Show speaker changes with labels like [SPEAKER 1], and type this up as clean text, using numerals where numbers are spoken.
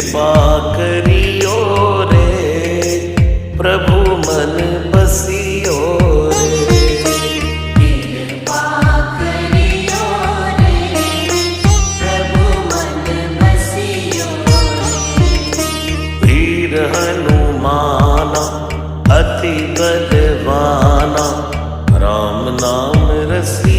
[SPEAKER 1] कृपा करियो रे, प्रभु मन बसियो रे।
[SPEAKER 2] कृपा करियो रे, प्रभु मन बसियो रे।
[SPEAKER 1] वीर हनुमाना अति बलवाना, राम नाम रसिया